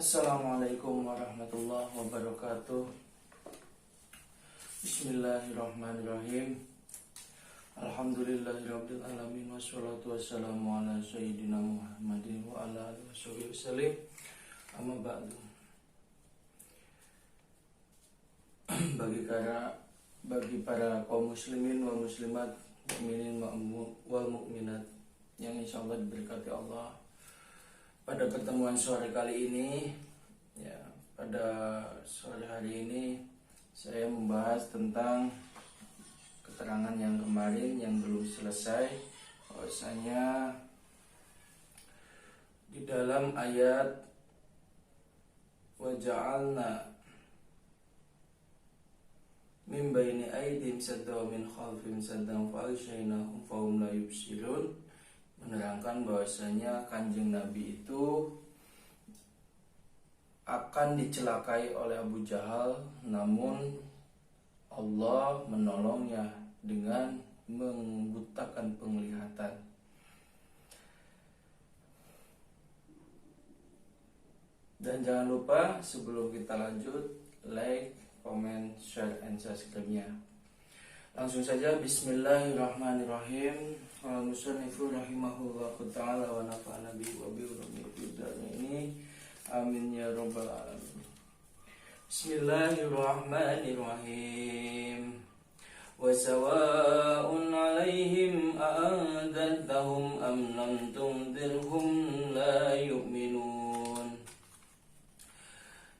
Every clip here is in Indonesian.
Assalamualaikum warahmatullahi wabarakatuh. Bismillahirrahmanirrahim. Alhamdulillahirabbil alamin wassalatu wassalamu ala sayyidina Muhammadin wa ala alihi wasallam. Amma ba'du. Bagi para kaum muslimin wa muslimat, mukminin wal mukminat yang insyaallah diberkati Allah, pada pertemuan sore kali ini, pada sore hari ini saya membahas tentang keterangan yang kemarin yang belum selesai, bahwasanya di dalam ayat waja'alna min baini aydihim saddan wa min khalfihim saddan fa aghshaynahum fa hum la yubsirun, menerangkan bahwasanya Kanjeng Nabi itu akan dicelakai oleh Abu Jahal, namun Allah menolongnya dengan membutakan penglihatan. Dan jangan lupa sebelum kita lanjut, like, comment, share, and subscribe-nya. Langsung saja, bismillahirrahmanirrahim. Al-Musannifu rahimahullahu ta'ala wa nafa'ana bihi wa bi ulumil ini. Amin ya rabbal alamin. Bismillahirrahmanirrahim. Wa sawa'un 'alaihim a'anzartahum am lam tunzirhum la yu'minun.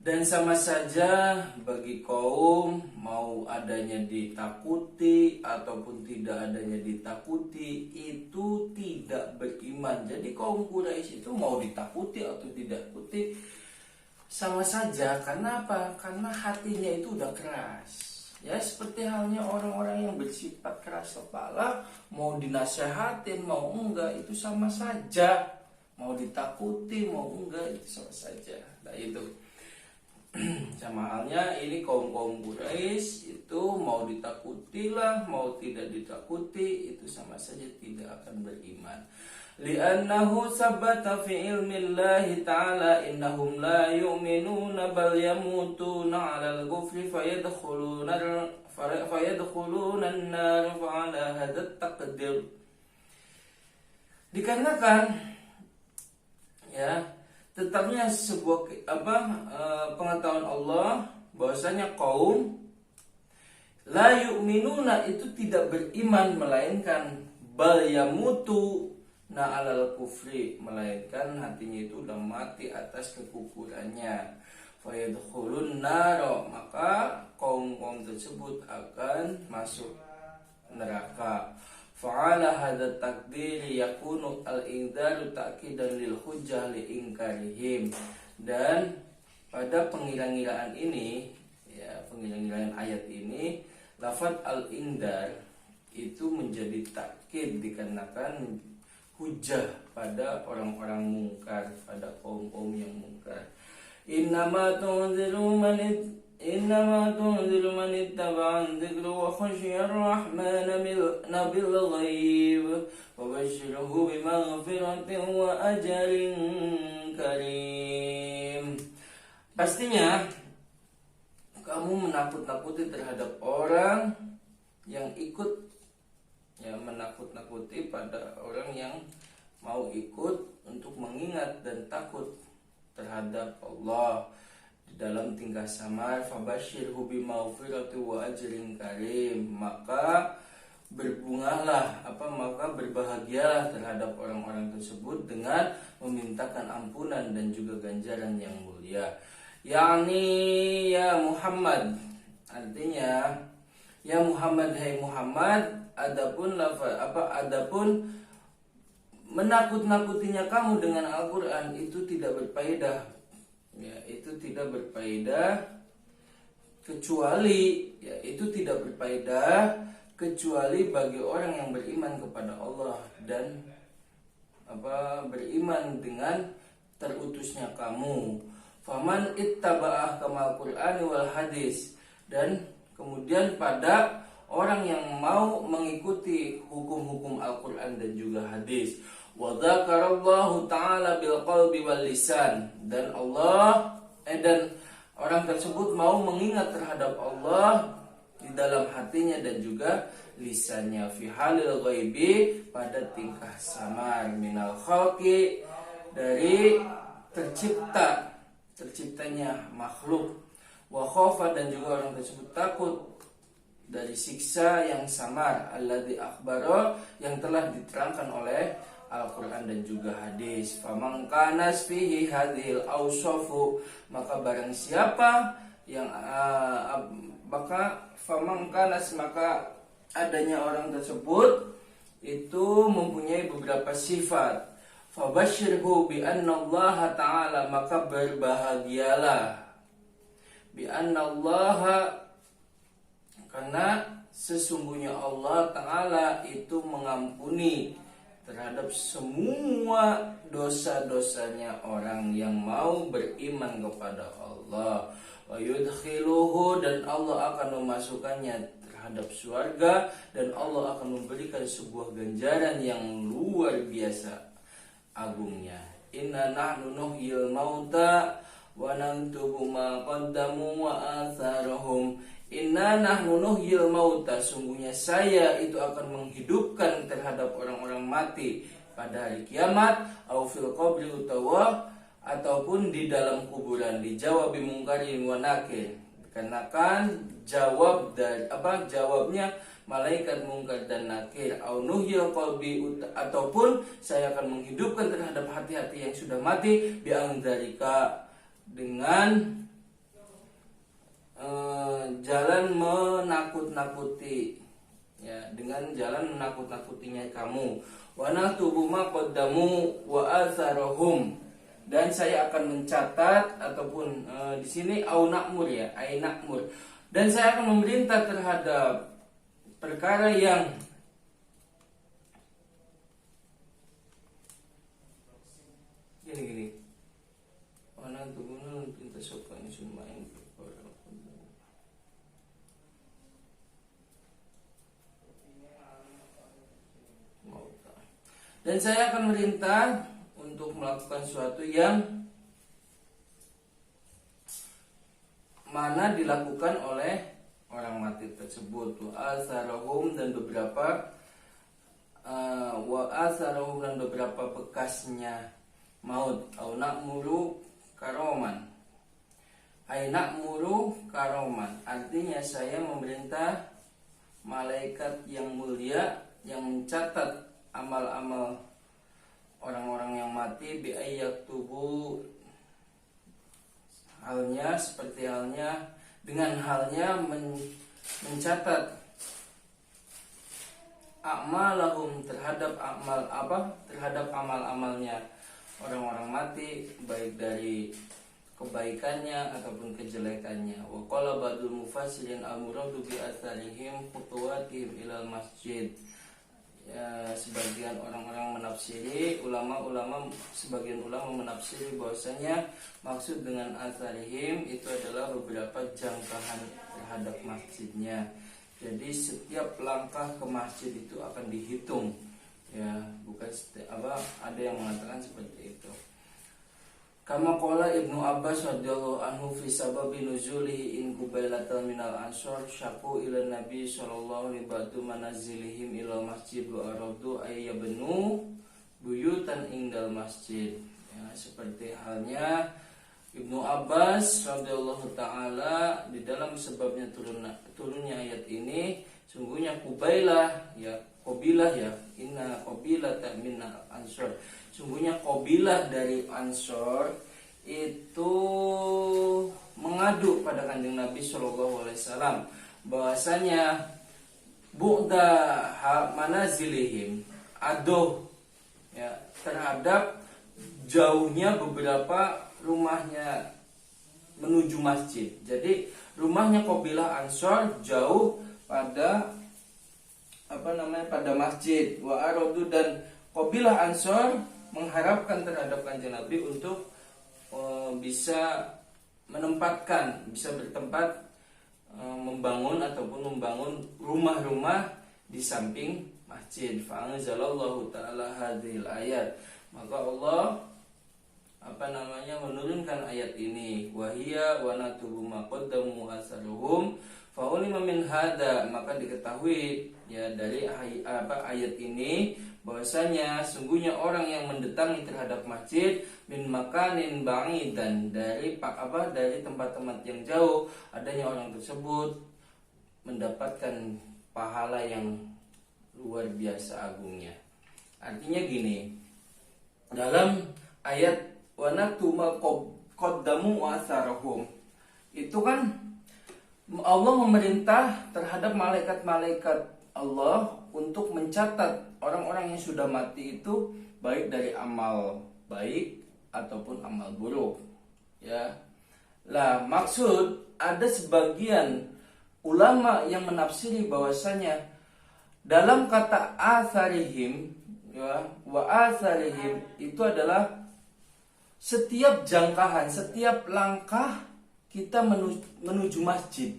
Dan sama saja bagi kaum, mau adanya ditakuti ataupun tidak adanya ditakuti, itu tidak beriman. Jadi kaum Quraisy itu mau ditakuti atau tidak ditakuti sama saja. Karena apa? Karena hatinya itu udah keras. Ya, seperti halnya orang-orang yang bersifat keras kepala, mau dinasehatin mau enggak itu sama saja. Mau ditakuti mau enggak itu sama saja. Nah itu sama halnya ini kaum Quraisy itu mau ditakuti lah mau tidak ditakuti itu sama saja tidak akan beriman. Li'annahu sabata fi ilmillahi ta'ala innahum la yu'minuna bal yamutuna 'alal kufri fayadkhuluna an-nar fa'ala hadat taqdir. Dikarenakan tetapnya sebuah pengetahuan Allah bahwasanya kaum la yu'minuna itu tidak beriman, melainkan bal yamutu na alal kufri, melainkan hatinya itu udah mati atas kekufurannya. Fayadkhulun nar, maka kaum tersebut akan masuk neraka. Fa'ala hadza takdiri yakunu al-inzaru ta'kidan lil hujjah li inkarihim. Dan pada pengira-ngiraan ini, pengira-ngiraan ayat ini, lafaz al-indar itu menjadi takkid dikarenakan hujjah pada orang-orang mungkar, pada kaum-kaum yang mungkar. Innama tunziru man ittaba'an dzikra wa khashiya ar-rahmana bil ghaib wa basyirhu bimaghfiratin wa ajrin karim. Pastinya kamu menakut-nakuti terhadap orang yang ikut, menakut-nakuti pada orang yang mau ikut untuk mengingat dan takut terhadap Allah di dalam tingkah samar. Fabasyirhu bimaghfirati wa ajrin karim, maka berbahagialah terhadap orang-orang tersebut dengan memintakan ampunan dan juga ganjaran yang mulia. Yakni ya Muhammad, artinya ya Muhammad, hai Muhammad, adapun menakut-nakutinya kamu dengan Al-Quran itu tidak berfaedah. Itu tidak berfaedah kecuali bagi orang yang beriman kepada Allah dan beriman dengan terutusnya kamu. Faman ittaba'ah kamal Qur'ani wal hadis, dan kemudian pada orang yang mau mengikuti hukum-hukum Al-Quran dan juga hadis. Wa dzakarallahu ta'ala bil qalbi wal lisan, dan orang tersebut mau mengingat terhadap Allah di dalam hatinya dan juga lisannya, fi halil ghaibi, pada tingkah samar, minal khalqi, dari terciptanya makhluk, wa khafa, dan juga orang tersebut takut dari siksa yang samar, alladzi akhbara, yang telah diterangkan oleh Al-Quran dan juga hadis. Faman kanas fihi hadhil awsafu, maka barang siapa yang maka adanya orang tersebut itu mempunyai beberapa sifat. Fabashirhu bi anna Allah ta'ala, maka berbahagialah bi anna Allah, karena sesungguhnya Allah Ta'ala itu mengampuni terhadap semua dosa-dosanya orang yang mau beriman kepada Allah. Wa yudkhiluhu, dan Allah akan memasukkannya terhadap surga, dan Allah akan memberikan sebuah ganjaran yang luar biasa agungnya. Inna nahnu nuhyil mauta wa nantubu ma qaddamu wa atharahum. Inna nahnu nuhyil mauta, sungguhnya saya itu akan menghidupkan terhadap orang-orang mati pada hari kiamat, au fil qabri, ataupun di dalam kuburan. Dijawab bimungkarin wa nakir, dikarenakan jawabnya malaikat mungkar dan nakir. Au nuhyil qalbi, ataupun saya akan menghidupkan terhadap hati-hati yang sudah mati, bi'angdzarika, dengan jalan menakut-nakuti, ya, dengan jalan menakut-nakutinya kamu. Wa naktubu ma qaddamu wa atharahum, dan saya akan mencatat, ataupun di sini au na'mur, ya, ai na'mur, dan saya akan memerintah terhadap perkara yang gini. Wa naktubu pinta sopan sumain. Dan saya akan merintah untuk melakukan sesuatu yang mana dilakukan oleh orang mati tersebut. Wa asarahum, dan beberapa bekasnya maut. Au na'muru karoman, ai na'muru karoman, artinya saya memerintah malaikat yang mulia yang mencatat amal-amal orang-orang yang mati, bi ayyaktubu, dengan halnya mencatat a'malahum, terhadap amal-amalnya orang-orang mati, baik dari kebaikannya ataupun kejelekannya. Wa qala ba'dul mufassirin al-muradu bi atharihim khutuwatihim ilal masjid. Ya, sebagian orang-orang menafsiri, sebagian ulama menafsiri bahwasanya maksud dengan atharihim itu adalah beberapa jangkahan terhadap masjidnya. Jadi setiap langkah ke masjid itu akan dihitung, ya, bukan ada yang mengatakan seperti itu. Kama qala Ibnu Abbas radhiyallahu anhu fi sababi nuzulihi in qubailatan minal ansor syaku ila nabi sallallahu alaihi wasallam manazilihim ila masjid wa aradu ayyabnu buyutan indal masjid. Ya, seperti halnya Ibnu Abbas radhiyallahu taala di dalam sebabnya turunnya ayat ini, sungguhnya Qubailah, ya, qabilah, ya, inna qabilata minal ansor, sungguhnya qabilah dari Ansor itu mengadu pada kanjeng Nabi Shallallahu Alaihi Wasallam bahwasanya bu'da manazilihim, aduh, ya, terhadap jauhnya beberapa rumahnya menuju masjid. Jadi rumahnya qabilah Ansor jauh pada pada masjid. Wa aradu, dan qabilah Ansor mengharapkan terhadap kanjeng Nabi untuk bisa bertempat membangun rumah-rumah di samping masjid. Fa anzalallahu ta'ala hadhil ayat. Maka Allah menurunkan ayat ini, wahia wa natubu ma qaddamu asaluhum fa ulima min hada. Maka diketahui ya dari ayat ini bahwasanya sungguhnya orang yang mendatangi terhadap masjid min makanin ba'idan, dari tempat-tempat yang jauh, adanya orang tersebut mendapatkan pahala yang luar biasa agungnya. Artinya gini, dalam ayat wa natuma qaddamu wa asarahum itu kan Allah memerintah terhadap malaikat-malaikat Allah untuk mencatat orang-orang yang sudah mati itu baik dari amal baik ataupun amal buruk. Ya. Lah, maksud ada sebagian ulama yang menafsiri bahwasanya dalam kata asarihim ya, wa asarihim itu adalah setiap jangkahan, setiap langkah kita menuju masjid.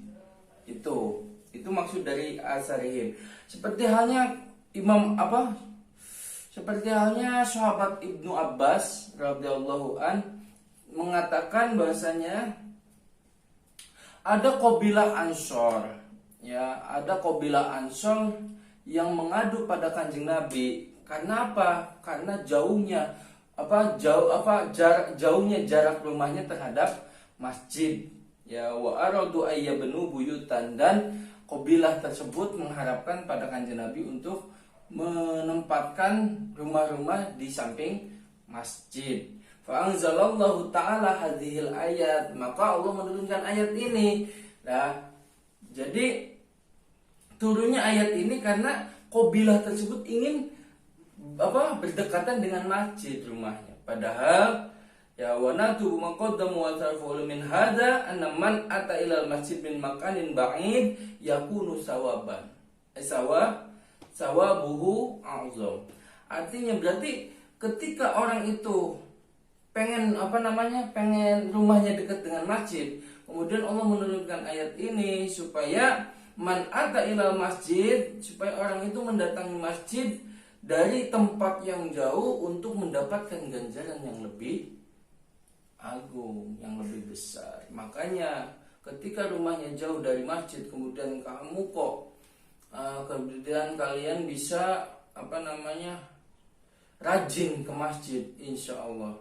Itu maksud dari asarihim. Seperti halnya sahabat Ibnu Abbas radhiyallahu an mengatakan bahwasanya ada kabilah Ansor, ya, ada kabilah Ansor yang mengadu pada Kanjeng Nabi. Karena apa? Karena jauhnya jarak rumahnya terhadap masjid. Ya, wa aradu ayyabnu buyutan, dan kabilah tersebut mengharapkan pada Kanjeng Nabi untuk menempatkan rumah-rumah di samping masjid. Fa anzalallahu ta'ala hadhil ayat. Maka Allah menurunkan ayat ini. Nah, jadi turunnya ayat ini karena kabilah tersebut ingin berdekatan dengan masjid rumahnya. Padahal ya wa natu maqaddamu wa tarfu min hada anna man ata ilal masjid min makanin ba'id yakunu sawaban. Sawabuhu a'zam. Artinya berarti ketika orang itu pengen rumahnya dekat dengan masjid, kemudian Allah menurunkan ayat ini supaya man ata ilal masjid, supaya orang itu mendatangi masjid dari tempat yang jauh untuk mendapatkan ganjaran yang lebih agung, yang lebih besar. Makanya ketika rumahnya jauh dari masjid, kemudian kalian bisa rajin ke masjid, insya Allah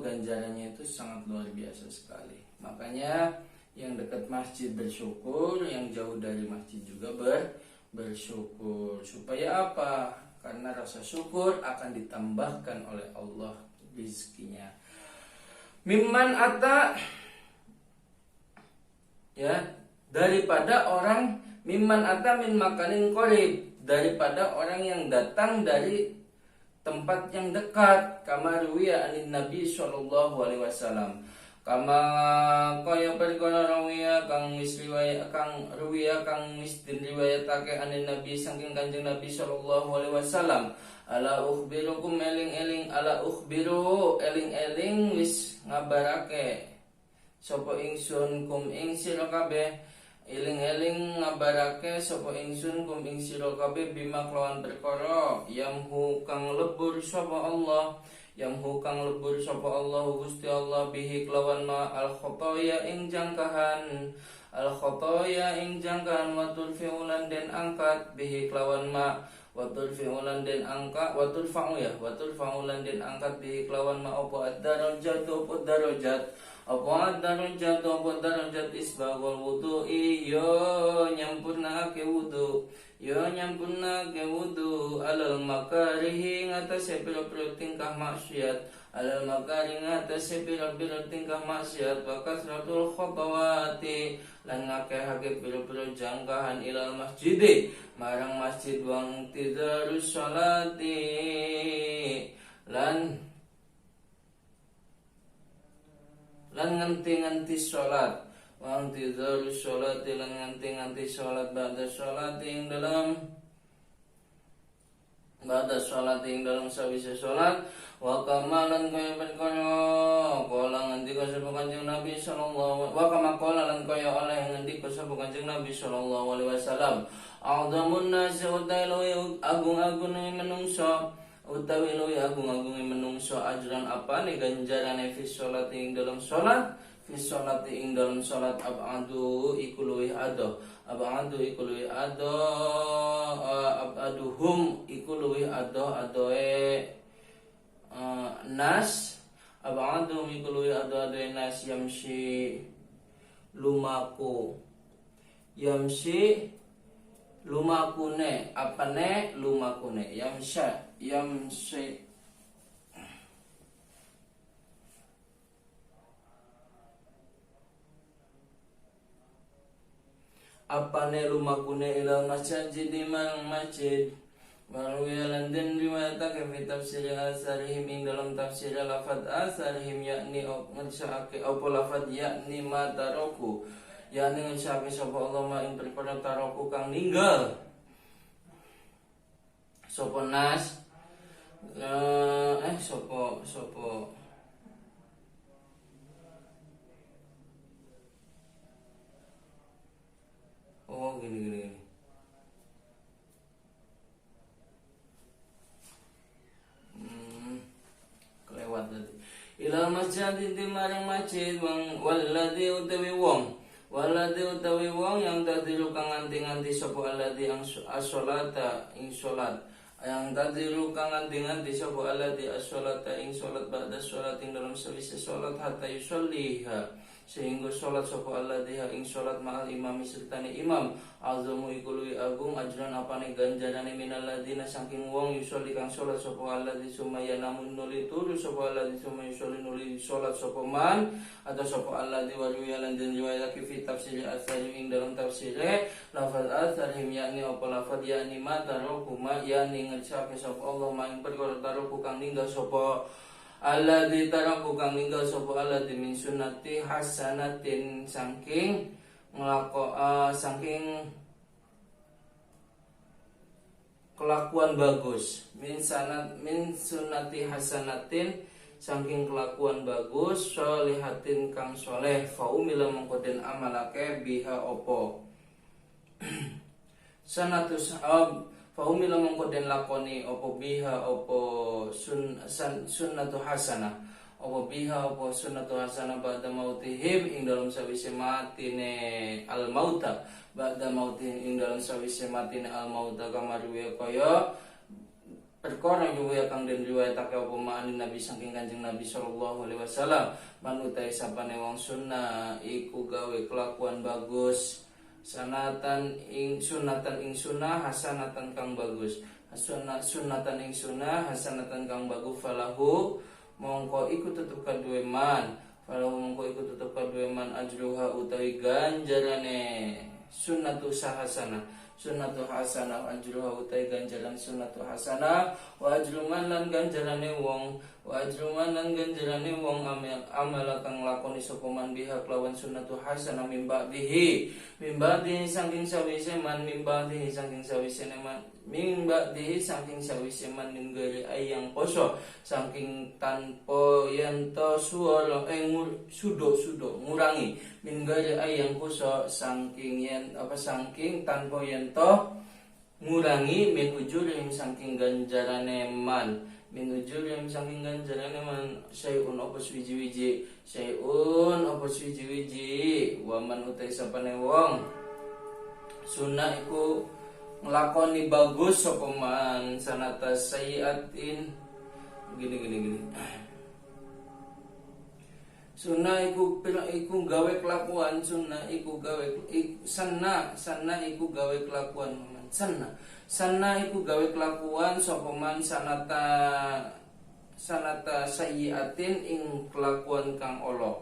ganjarannya itu sangat luar biasa sekali. Makanya yang dekat masjid bersyukur, yang jauh dari masjid juga bersyukur. Supaya apa? Karena rasa syukur akan ditambahkan oleh Allah rizkinya. Mimman ata, ya, daripada orang mimman ata min makanin qarib, daripada orang yang datang dari tempat yang dekat. Kama ruwiya anin Nabi sallallahu alaihi wasallam, kama kaya perkara rawiya kang riwayatake anin Nabi saking Kanjeng Nabi sallallahu alaihi wasallam. Ala ukhbirukum eling-eling wis ngabarake sapa ingsun kum ing sira kabeh, eling-eling ngabarake sapa ingsun kum ing sira kabeh bima kelawan perkara yamhu kang lebur sapa Allah Gusti Allah bihi kelawan ma al khotoya ing jangkahan watul fi'ulan den angkat bihi kelawan ma watul fa'ulan den angkat bihi kelawan ma apa darajat isbagul wudu'i yo nyampurnake wudu alal makarihi ngatasi pira-pira tingkah maksiat bakas ratul khotawati lan ngakehake pira-pira jangkahan ilal masjid marang masjid wang tidarus sholati lan nganti-nganti sholat wang tidarus sholati lan nganti-nganti sholat ba'da sholat ing dalam ba'da sholat ing dalam sawise sholat wa kamalan kaya perkara kala ngendika sapa Kanjeng Nabi sallallahu wa kama kala lan kaya oleh ngendika sapa Kanjeng Nabi sallallahu alaihi wasallam a'dhamun nasi utawi agung-agunge menungso utawi luwih agung-agunge menungso ajran apane ganjarane fi sholat ing dalam sholat fi sholati ing dalam sholat abadu iku luwih ado abadu iku luwih ado abaduhum iku luwih ado adoe nas abadu iku luwih ado adoe nas yamshi lumaku yamshi lumakune apane lumakune yamsha yamshi apane lumakune ila masjid di mang masjid Marwiyalan dan riwayatake fi tafsir asarihim ing dalam tafsir lafad asarihim yakni ngersake apa lafad yakni ma taroku yakni ngersake sapa Allah ma ing perkara taroku kang ninggal sapa nas sapa oh gini kelewat tadi ila masjid di marang masjid walladzi utawi wong yang tadilu kang nganti-nganti sapa alladzi as-sholata ing salat yang tadilu kang nganti-nganti sapa alladzi as-sholata ing salat ba'da sholat ing dalam sawise salat hatta yusolliha sehingga sholat sapa alladzi ing sholat ma'al imam sertane imam azamu iku luwih agung ajran apane ganjarane minal ladzina saking wong yusolli kang sholat sapa alladzi sumaya namun nuli turu sapa alladzi sumaya yusolli nuli sholat sapa man atau sapa alladzi wa riwayan dan riwayat fi tafsir asari ing dalam tafsir lafaz asarihim yakni apa lafaz yakni ma tarokuma yakni ngercake sapa Allah maing perkara taroku kang ninggal sapa alladzi taraku kang ninggal sapa alladzi min sunnati hasanatin saking saking kelakuan bagus min sunnati hasanatin saking kelakuan bagus sholihatin kang soleh faumila mengkoden amalake biha opo sanatus faumila mengkoden lakoni opo biha opo sunnatu hasanah opo biha opo sunnatu hasanah ba'da mautihim ing dalam sawise matine al mauta ba'da mautihim ing dalam sawise matine al mauta kamariwe kaya perkara riwayat kang den riwayatake apa ma'ani Nabi saking Kanjeng Nabi sallallahu alaihi wasallam manutai sapane wong sunnah iku gawe kelakuan bagus sunatan ing sunnah hasanatan kang bagus sunatan ing sunnah hasanatan kang bagus falahu mongko iku tetep kaduwe man ajruha utawi ganjarane sunnatu hasanah ajruha utawi ganjaran sunnatu hasanah wa ajruman lan ganjarane wong amal kang lakoni sapa man biha kelawan sunnatu hasanah mimba dihi saking sawise man ninggari ayang poso saking tanpa yanto suara sudo ngurangi ninggari ayang poso saking tanpa yanto ngurangi min ujurim saking ganjarane man syai'un apa suwiji-wiji waman utai sapane wong sunnah iku nglakoni bagus sapa man sanata sayiatin gini sunnah iku gawe kelakuan sunnah iku gawe sanna iku gawe kelakuan man sanna iku gawe kelakuan sapa man sanata sayiatin ing kelakuan kang ala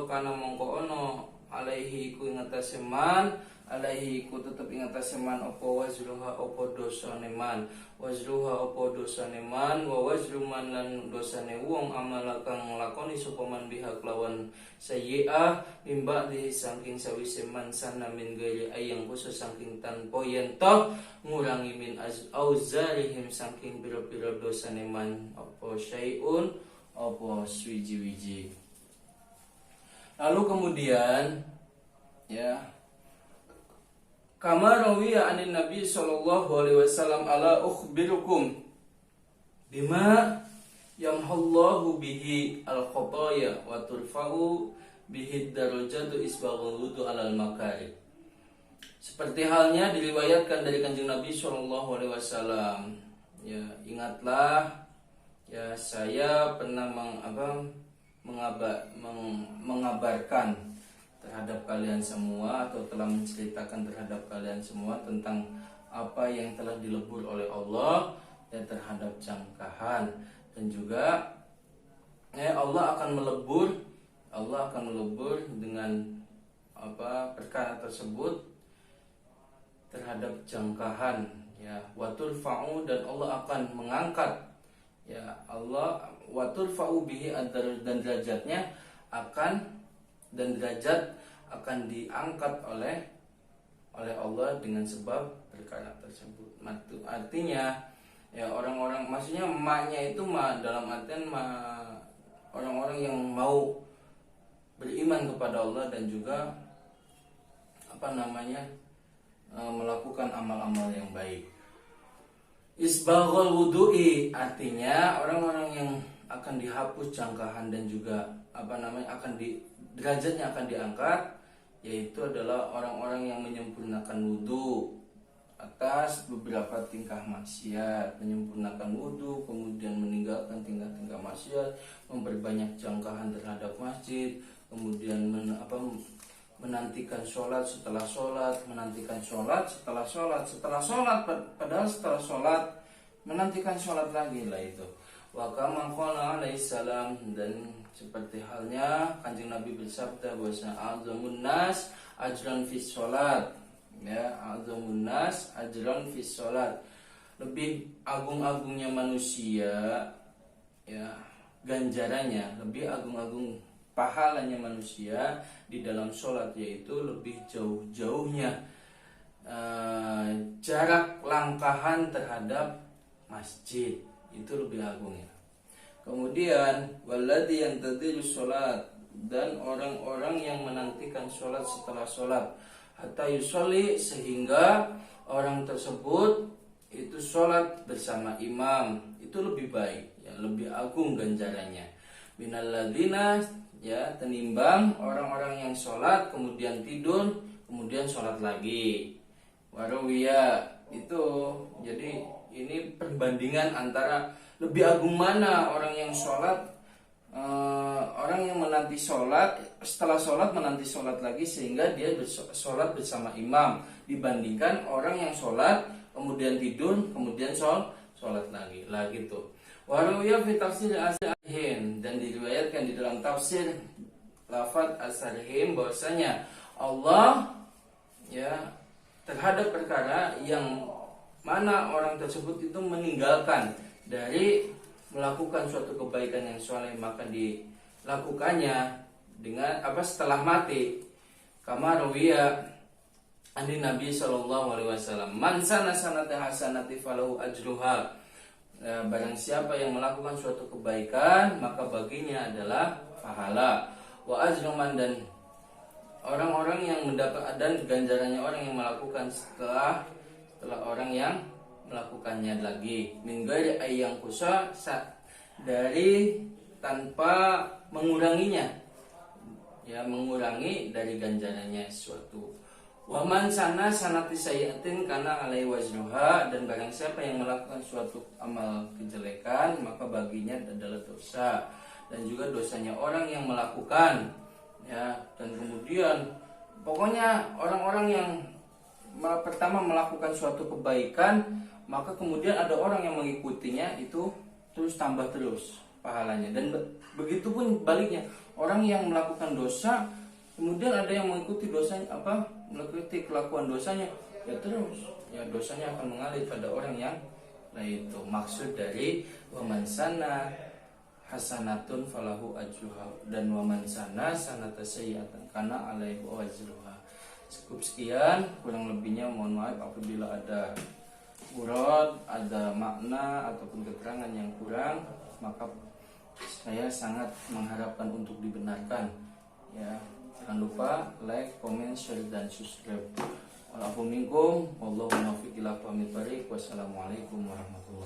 kana mongko ana alaihi iku ing atase man alaihi ku tetep ing atase man opo wazruha opo dosane man, wazruha opo dosane man, wa wazru man lan dosane wong amala kang nglakoni sapa man biha kelawan sayyi'ah mimba di saking sawise man sana min gairi ayang khusus saking tanpa yen toh ngurangi min auzarihim saking pira-pira dosane man opo syai'un opo swiji-wiji. Lalu kemudian ya kama rawiya anin Nabi sallallahu alaihi wasallam ala ukhbirukum bima yamhallahu bihi al-khataya wa turfa'u bihi darajatu isbaghul wudu alal makari. Seperti halnya diriwayatkan dari Kanjeng Nabi sallallahu alaihi wasallam. Ya, ingatlah ya saya pernah mengabarkan terhadap kalian semua atau telah menceritakan terhadap kalian semua tentang apa yang telah dilebur oleh Allah dan terhadap jangkahan, dan juga Allah akan melebur dengan perkara tersebut terhadap jangkahan ya, watur fa'u, dan Allah akan mengangkat ya Allah watur fa'u bihi, dan derajatnya akan diangkat oleh Allah dengan sebab perkara tersebut. Artinya ya orang-orang, maksudnya maknya itu dalam artian orang-orang yang mau beriman kepada Allah dan juga melakukan amal-amal yang baik. Isbaghul wudu'i artinya orang-orang yang akan dihapus jangkahan dan juga derajatnya akan diangkat, yaitu adalah orang-orang yang menyempurnakan wudu atas beberapa tingkah maksiat, menyempurnakan wudu, kemudian meninggalkan tingkah-tingkah maksiat, memperbanyak jangkahan terhadap masjid, kemudian menantikan sholat setelah sholat, menantikan sholat setelah sholat, padahal setelah sholat menantikan sholat lagi lah itu. Wa kama qala alaihi salam, dan seperti halnya Kanjeng Nabi bersabda bahwasanya azamun nas ajran fis sholat ya, azamun nas ajran fis sholat, lebih agung-agungnya manusia ya ganjarannya, lebih agung-agung pahalanya manusia di dalam sholat, yaitu lebih jauh-jauhnya jarak langkahan terhadap masjid, itu lebih agung ya. Kemudian waladhi yang tadiru sholat, dan orang-orang yang menantikan sholat setelah sholat, hatta yusolli, sehingga orang tersebut itu sholat bersama imam, itu lebih baik ya, lebih agung ganjarannya. Minalladina ya, tenimbang orang-orang yang sholat kemudian tidur kemudian sholat lagi. Warawiya itu, jadi ini perbandingan antara lebih agung mana orang yang sholat, orang yang menanti sholat, setelah sholat menanti sholat lagi sehingga dia sholat bersama imam, dibandingkan orang yang sholat kemudian tidur kemudian sholat lagi lah gitu. Waruya fi tafsir as-sarihim, dan diriwayatkan di dalam tafsir lafaz as-sarihim bahwasanya Allah ya terhadap perkara yang mana orang tersebut itu meninggalkan dari melakukan suatu kebaikan yang soleh, maka dilakukannya dengan setelah mati. Kama rawiya ani Nabi sallallahu alaihi wasallam, man sana sanata hasanati falahu ajruha, barang siapa yang melakukan suatu kebaikan maka baginya adalah pahala. Wa ajruman, dan orang-orang yang mendapat, dan ganjarannya orang yang melakukan setelah orang yang melakukannya lagi, min ghairi ayyang kusa, dari tanpa menguranginya ya, mengurangi dari ganjarannya suatu. Wa man sana sanati sayyatin kana alai wazruha, dan barang siapa yang melakukan suatu amal kejelekan maka baginya adalah dosa, dan juga dosanya orang yang melakukan ya. Dan kemudian pokoknya orang-orang yang pertama melakukan suatu kebaikan, maka kemudian ada orang yang mengikutinya, itu terus tambah terus pahalanya. Dan begitu pun baliknya, orang yang melakukan dosa Kemudian ada yang mengikuti dosanya, mengikuti kelakuan dosanya, ya terus ya dosanya akan mengalir pada orang yang lain. Itu maksud dari waman sana hasanatun falahu ajruha, dan waman sana sanata sayyatan kana alaihi wazruha. Cukup sekian, kurang lebihnya mohon maaf apabila ada urut, ada makna ataupun keterangan yang kurang, maka saya sangat mengharapkan untuk dibenarkan. Ya, jangan lupa like, comment, share dan subscribe. Walaupun minkum, wallahu muwaffiq ila aqwamit thoriq. Wassalamualaikum warahmatullahi wabarakatuh.